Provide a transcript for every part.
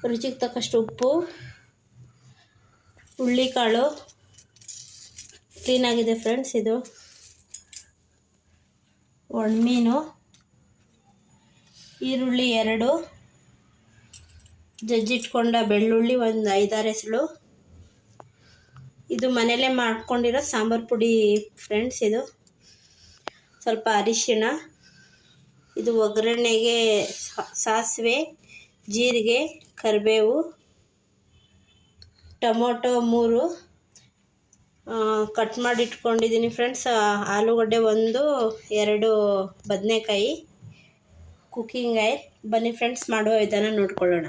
ರುಚಿಗೆ ತಕ್ಕಷ್ಟು ಉಪ್ಪು, ಹುಳ್ಳಿಕಾಳು ಕ್ಲೀನಾಗಿದೆ ಫ್ರೆಂಡ್ಸ್. ಇದು ಒಣಮೀನು, ಈರುಳ್ಳಿ 2, ಜಜ್ಜಿಟ್ಕೊಂಡ ಬೆಳ್ಳುಳ್ಳಿ ಒಂದು 5-6 ಎಸಳು. ಇದು ಮನೆಯಲ್ಲೇ ಮಾಡ್ಕೊಂಡಿರೋ ಸಾಂಬಾರು ಪುಡಿ ಫ್ರೆಂಡ್ಸ್. ಇದು ಸ್ವಲ್ಪ ಅರಿಶಿಣ, ಇದು ಒಗ್ಗರಣೆಗೆ ಸಾಸಿವೆ, ಜೀರಿಗೆ, ಕರಿಬೇವು, ಟೊಮೊಟೊ 3 ಕಟ್ ಮಾಡಿ ಇಟ್ಕೊಂಡಿದ್ದೀನಿ ಫ್ರೆಂಡ್ಸ್. ಆಲೂಗಡ್ಡೆ 1, 2 ಬದನೆಕಾಯಿ, ಕುಕ್ಕಿಂಗ್ ಆಯಿಲ್. ಬನ್ನಿ ಫ್ರೆಂಡ್ಸ್ ಮಾಡುವ ವಿಧಾನ ನೋಡ್ಕೊಳ್ಳೋಣ.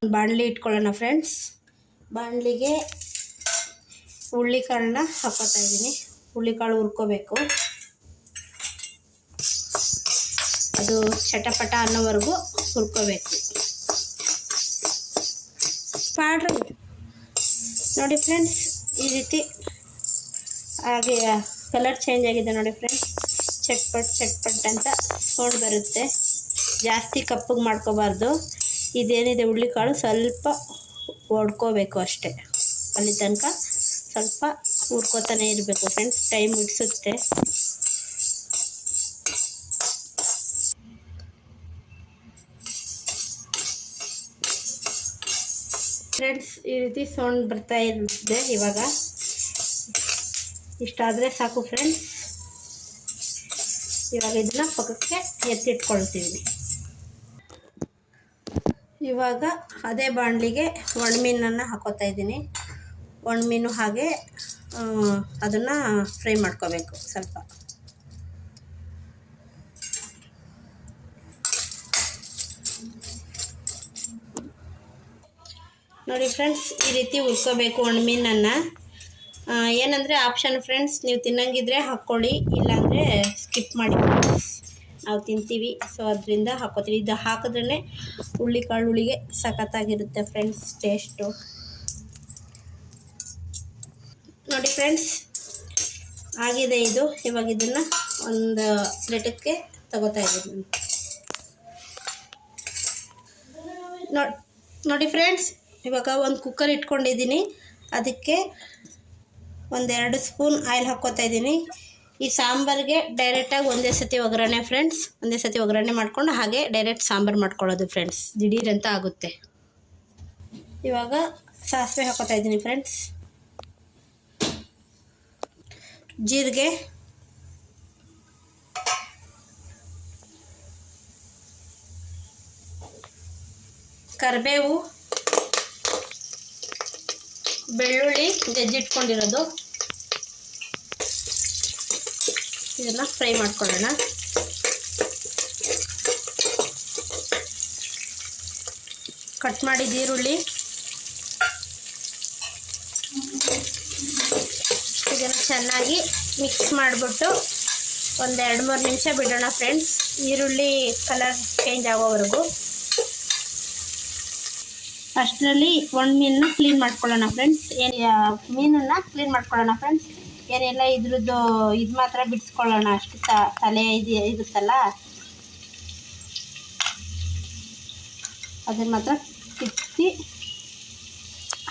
ಬಾಣಲಿ ಇಟ್ಕೊಳ್ಳೋಣ ಫ್ರೆಂಡ್ಸ್. ಬಾಣಲಿಗೆ ಹುಳ್ಳಿಕಾಳನ್ನ ಹಾಕೋತಾ ಇದ್ದೀನಿ. ಹುಳ್ಳಿಕಾಳು ಹುರ್ಕೋಬೇಕು, ಅದು ಚಟಪಟ ಅನ್ನೋವರೆಗೂ ಹುರ್ಕೋಬೇಕು. ನೋಡಿ ಫ್ರೆಂಡ್ಸ್, ಈ ರೀತಿ ಹಾಗೆ ಕಲರ್ ಚೇಂಜ್ ಆಗಿದೆ ನೋಡಿ ಫ್ರೆಂಡ್ಸ್. ಚಟ್ಪಟ್ ಅಂತ ಸೌಂಡ್ ಬರುತ್ತೆ. ಜಾಸ್ತಿ ಕಪ್ಪಗೆ ಮಾಡ್ಕೋಬಾರ್ದು. ಇದೇನಿದೆ ಹುಳ್ಳಿಕಾಳು ಸ್ವಲ್ಪ ಹೊಡ್ಕೋಬೇಕು ಅಷ್ಟೇ. ಅಲ್ಲಿ ತನಕ ಸ್ವಲ್ಪ ಹುರ್ಕೋತಾನೆ ಇರಬೇಕು ಫ್ರೆಂಡ್ಸ್. ಟೈಮ್ ಹಿಡಿಸುತ್ತೆ. ಫ್ರೆಂಡ್ಸ್, ಈ ರೀತಿ ಸೌಂಡ್ ಬರ್ತಾ ಇರುತ್ತೆ. ಇವಾಗ ಇಷ್ಟಾದರೆ ಸಾಕು ಫ್ರೆಂಡ್ಸ್. ಇವಾಗ ಇದನ್ನ ಪಕ್ಕಕ್ಕೆ ಎತ್ತಿಟ್ಕೊಳ್ತೀವಿ. ಇವಾಗ ಅದೇ ಬಾಣಲಿಗೆ ಒಣಮೀನನ್ನು ಹಾಕೋತಾ ಇದ್ದೀನಿ. ಒಣಮೀನು ಹಾಗೆ ಅದನ್ನು ಫ್ರೈ ಮಾಡ್ಕೋಬೇಕು ಸ್ವಲ್ಪ. ನೋಡಿ ಫ್ರೆಂಡ್ಸ್, ಈ ರೀತಿ ಹುರ್ಕೋಬೇಕು ಒಣಮೀನನ್ನು. ಏನಂದರೆ ಆಪ್ಷನ್ ಫ್ರೆಂಡ್ಸ್, ನೀವು ತಿನ್ನಂಗಿದ್ರೆ ಹಾಕ್ಕೊಳ್ಳಿ, ಇಲ್ಲಾಂದರೆ ಸ್ಕಿಪ್ ಮಾಡಿ. ನಾವು ತಿಂತೀವಿ, ಸೊ ಅದರಿಂದ ಹಾಕೋತೀವಿ. ಇದು ಹಾಕಿದ್ರೇ ಹುಳ್ಳಿಕಾಳುಗಳಿಗೆ ಸಖತ್ತಾಗಿರುತ್ತೆ ಫ್ರೆಂಡ್ಸ್ ಟೇಸ್ಟು. ನೋಡಿ ಫ್ರೆಂಡ್ಸ್, ಆಗಿದೆ ಇದು. ಇವಾಗ ಇದನ್ನು ಒಂದು ಪ್ಲೇಟಕ್ಕೆ ತಗೋತಾ ಇದ್ದೀನಿ. ನೋಡಿ ಫ್ರೆಂಡ್ಸ್, ಇವಾಗ ಒಂದು ಕುಕ್ಕರ್ ಇಟ್ಕೊಂಡಿದ್ದೀನಿ. ಅದಕ್ಕೆ 1-2 ಸ್ಪೂನ್ ಆಯಿಲ್ ಹಾಕ್ಕೋತಾ ಇದ್ದೀನಿ. ಈ ಸಾಂಬಾರಿಗೆ ಡೈರೆಕ್ಟಾಗಿ ಒಂದೇ ಸತಿ ಒಗ್ಗರಣೆ ಫ್ರೆಂಡ್ಸ್. ಒಂದೇ ಸತಿ ಒಗ್ಗರಣೆ ಮಾಡ್ಕೊಂಡು ಹಾಗೆ ಡೈರೆಕ್ಟ್ ಸಾಂಬಾರು ಮಾಡ್ಕೊಳ್ಳೋದು ಫ್ರೆಂಡ್ಸ್. ದಿಢೀರಂತ ಆಗುತ್ತೆ. ಇವಾಗ ಸಾಸಿವೆ ಹಾಕ್ಕೋತಾ ಇದ್ದೀನಿ ಫ್ರೆಂಡ್ಸ್. ಜೀರಿಗೆ, ಕರಿಬೇವು, ಬೆಳ್ಳುಳ್ಳಿ ಜಜ್ಜಿಟ್ಕೊಂಡಿರೋದು, ಇದನ್ನು ಫ್ರೈ ಮಾಡ್ಕೊಳ್ಳೋಣ. ಕಟ್ ಮಾಡಿದ ಈರುಳ್ಳಿ, ಇದನ್ನು ಚೆನ್ನಾಗಿ ಮಿಕ್ಸ್ ಮಾಡಿಬಿಟ್ಟು ಒಂದು 2-3 ನಿಮಿಷ ಬಿಡೋಣ ಫ್ರೆಂಡ್ಸ್. ಈರುಳ್ಳಿ ಕಲರ್ ಚೇಂಜ್ ಆಗೋವರೆಗೂ. ಅಷ್ಟರಲ್ಲಿ ಒಣಮೀನನ್ನ ಕ್ಲೀನ್ ಮಾಡ್ಕೊಳ್ಳೋಣ ಫ್ರೆಂಡ್ಸ್. ಮೀನನ್ನು ಕ್ಲೀನ್ ಮಾಡ್ಕೊಳ್ಳೋಣ ಫ್ರೆಂಡ್ಸ್. ಏನೆಲ್ಲ ಇದ್ರದ್ದು ಇದು ಮಾತ್ರ ಬಿಡಿಸ್ಕೊಳ್ಳೋಣ. ಅಷ್ಟು ತಲೆ ಇರುತ್ತಲ್ಲ, ಅದನ್ನು ಮಾತ್ರ ಕಿತ್ತಿ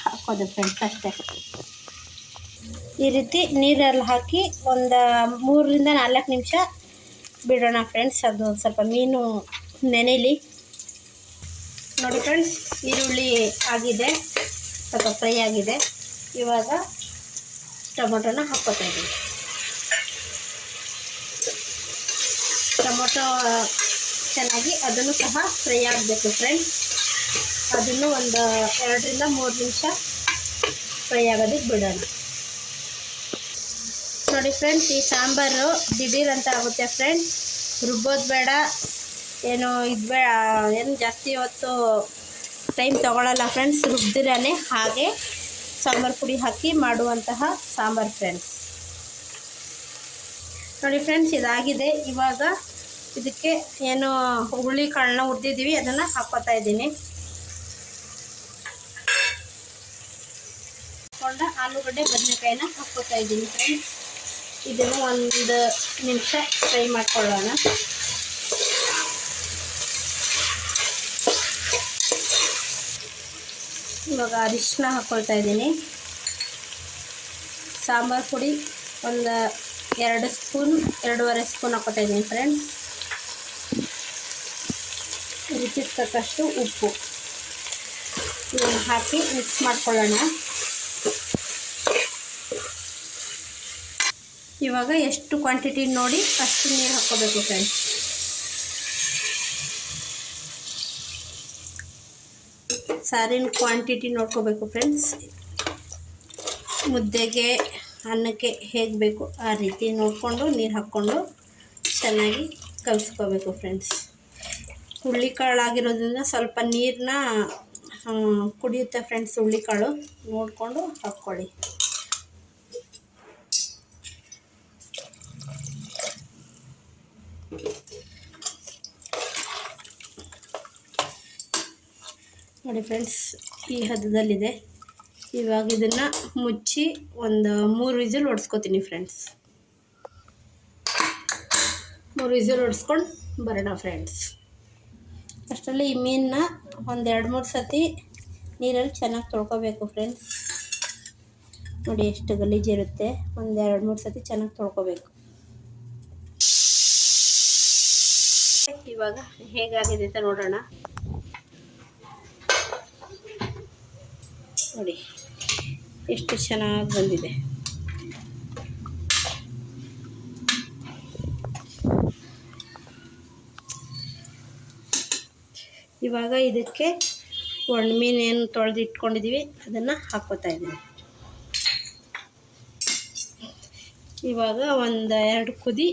ಹಾಕೋದು ಫ್ರೆಂಡ್ಸ್ ಅಷ್ಟೇ. ಈ ರೀತಿ ನೀರಲ್ಲಿ ಹಾಕಿ ಒಂದು 3-4 ನಿಮಿಷ ಬಿಡೋಣ ಫ್ರೆಂಡ್ಸ್. ಅದು ಸ್ವಲ್ಪ ಮೀನು ನೆನೆಲಿ. ನೋಡಿ ಫ್ರೆಂಡ್ಸ್, ಈರುಳ್ಳಿ ಆಗಿದೆ, ಸ್ವಲ್ಪ ಫ್ರೈ ಆಗಿದೆ. ಇವಾಗ ಟೊಮೊಟೊನ ಹಾಕ್ಕೋತಾ ಇದ್ದೀನಿ. ಟೊಮೊಟೊ ಚೆನ್ನಾಗಿ ಅದನ್ನು ಸಹ ಫ್ರೈ ಆಗಬೇಕು ಫ್ರೆಂಡ್ಸ್. ಅದನ್ನು ಒಂದು 2-3 ನಿಮಿಷ ಫ್ರೈ ಆಗೋದಕ್ಕೆ ಬಿಡೋಣ. ನೋಡಿ ಫ್ರೆಂಡ್ಸ್, ಈ ಸಾಂಬಾರು ದಿಢೀರಂತ ಆಗುತ್ತೆ ಫ್ರೆಂಡ್ಸ್. ರುಬ್ಬೋದು ಬೇಡ, ಏನು ಇದು ಬೇಡ, ಏನು ಜಾಸ್ತಿ ಹೊತ್ತು ಟೈಮ್ ತೊಗೊಳ್ಳಲ್ಲ ಫ್ರೆಂಡ್ಸ್. ರುಬ್ದಿರೇ ಹಾಗೆ ಸಾಂಬಾರು ಪುಡಿ ಹಾಕಿ ಮಾಡುವಂತಹ ಸಾಂಬಾರು ಫ್ರೆಂಡ್ಸ್. ನೋಡಿ ಫ್ರೆಂಡ್ಸ್, ಇದಾಗಿದೆ. ಇವಾಗ ಇದಕ್ಕೆ ಏನು ಹುಳ್ಳಿಕಾಳನ್ನ ಹುರಿದಿದ್ದೀವಿ ಅದನ್ನು ಹಾಕ್ಕೋತಾ ಇದ್ದೀನಿ. ಹಾಕ್ಕೊಂಡ ಆಲೂಗಡ್ಡೆ ಬದನೆಕಾಯಿನ ಹಾಕ್ಕೋತಾ ಇದ್ದೀನಿ ಫ್ರೆಂಡ್ಸ್. ಇದನ್ನು 1 ನಿಮಿಷ ಫ್ರೈ ಮಾಡ್ಕೊಳ್ಳೋಣ. ಇವಾಗ ಅರಿಶಿನ ಹಾಕ್ಕೊಳ್ತಾ ಇದ್ದೀನಿ. ಸಾಂಬಾರು ಪುಡಿ ಒಂದು 2 ಸ್ಪೂನ್ 2.5 ಸ್ಪೂನ್ ಹಾಕ್ಕೊತಾ ಇದ್ದೀನಿ ಫ್ರೆಂಡ್ಸ್. ರುಚಿಗೆ ತಕ್ಕಷ್ಟು ಉಪ್ಪು ಇದನ್ನು ಹಾಕಿ ಮಿಕ್ಸ್ ಮಾಡ್ಕೊಳ್ಳೋಣ. ಇವಾಗ ಎಷ್ಟು ಕ್ವಾಂಟಿಟಿ ನೋಡಿ ಅಷ್ಟು ನೀರು ಹಾಕ್ಕೋಬೇಕು ಫ್ರೆಂಡ್ಸ್. ಸಾರಿನ ಕ್ವಾಂಟಿಟಿ ನೋಡ್ಕೋಬೇಕು ಫ್ರೆಂಡ್ಸ್. ಮುದ್ದೆಗೆ ಅನ್ನಕ್ಕೆ ಹೇಗೆ ಬೇಕು ಆ ರೀತಿ ನೋಡಿಕೊಂಡು ನೀರು ಹಾಕ್ಕೊಂಡು ಚೆನ್ನಾಗಿ ಕಲಿಸ್ಕೋಬೇಕು ಫ್ರೆಂಡ್ಸ್. ಹುರುಳಿಕಾಳು ಆಗಿರೋದ್ರಿಂದ ಸ್ವಲ್ಪ ನೀರನ್ನ ಕುಡಿಯುತ್ತೆ ಫ್ರೆಂಡ್ಸ್. ಹುರುಳಿಕಾಳು ನೋಡಿಕೊಂಡು ಹಾಕ್ಕೊಳ್ಳಿ. ನೋಡಿ ಫ್ರೆಂಡ್ಸ್, ಈ ಹದದಲ್ಲಿದೆ. ಇವಾಗ ಇದನ್ನು ಮುಚ್ಚಿ ಒಂದು 3 ವಿಸಿಲ್ ಹೊಡ್ಸ್ಕೊತೀನಿ ಫ್ರೆಂಡ್ಸ್. 3 ವಿಸಿಲ್ ಹೊಡ್ಸ್ಕೊಂಡು ಬರೋಣ ಫ್ರೆಂಡ್ಸ್. ಅಷ್ಟರಲ್ಲಿ ಈ ಮೀನನ್ನ ಒಂದು 2-3 ಸತಿ ನೀರಲ್ಲಿ ಚೆನ್ನಾಗಿ ತೊಳ್ಕೊಬೇಕು ಫ್ರೆಂಡ್ಸ್. ನೋಡಿ ಎಷ್ಟು ಗಲೀಜಿರುತ್ತೆ. ಒಂದು 2-3 ಸತಿ ಚೆನ್ನಾಗಿ ತೊಳ್ಕೊಬೇಕು. ಇವಾಗ ಹೇಗಾಗಿದೆ ಅಂತ ನೋಡೋಣ. ನೋಡಿ ಎಷ್ಟು ಚೆನ್ನಾಗಿ ಬಂದಿದೆ. ಇವಾಗ ಇದಕ್ಕೆ ಒಣ ಮೀನು ಏನು ತೊಳೆದು ಇಟ್ಕೊಂಡಿದ್ದೀವಿ ಅದನ್ನು ಹಾಕ್ಕೋತಾ ಇದ್ದೀನಿ. ಇವಾಗ ಒಂದು 2 ಕುದಿ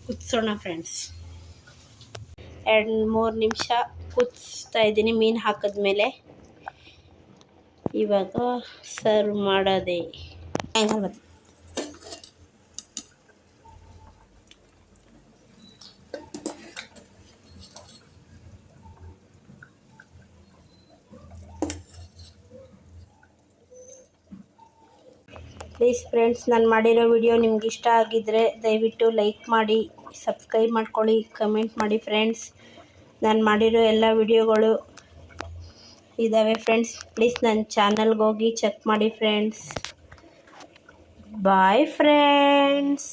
ಕುದಿಸೋಣ ಫ್ರೆಂಡ್ಸ್. 2-3 ನಿಮಿಷ ಕುದಿಸ್ತಾ ಇದ್ದೀನಿ ಮೀನು ಹಾಕಿದ್ಮೇಲೆ. ಇವಾಗ ಸರ್ವ್ ಮಾಡೋದೇ. ಪ್ಲೀಸ್ ಫ್ರೆಂಡ್ಸ್, ನಾನು ಮಾಡಿರೋ ವಿಡಿಯೋ ನಿಮ್ಗೆ ಇಷ್ಟ ಆಗಿದ್ದರೆ ದಯವಿಟ್ಟು ಲೈಕ್ ಮಾಡಿ, ಸಬ್ಸ್ಕ್ರೈಬ್ ಮಾಡ್ಕೊಳ್ಳಿ, ಕಮೆಂಟ್ ಮಾಡಿ ಫ್ರೆಂಡ್ಸ್. ನಾನು ಮಾಡಿರೋ ಎಲ್ಲ ವಿಡಿಯೋಗಳು ಇದ್ದಾವೆ ಫ್ರೆಂಡ್ಸ್. ಪ್ಲೀಸ್ ನನ್ನ ಚಾನಲ್ಗೆ ಹೋಗಿ ಚೆಕ್ ಮಾಡಿ ಫ್ರೆಂಡ್ಸ್. Bye friends.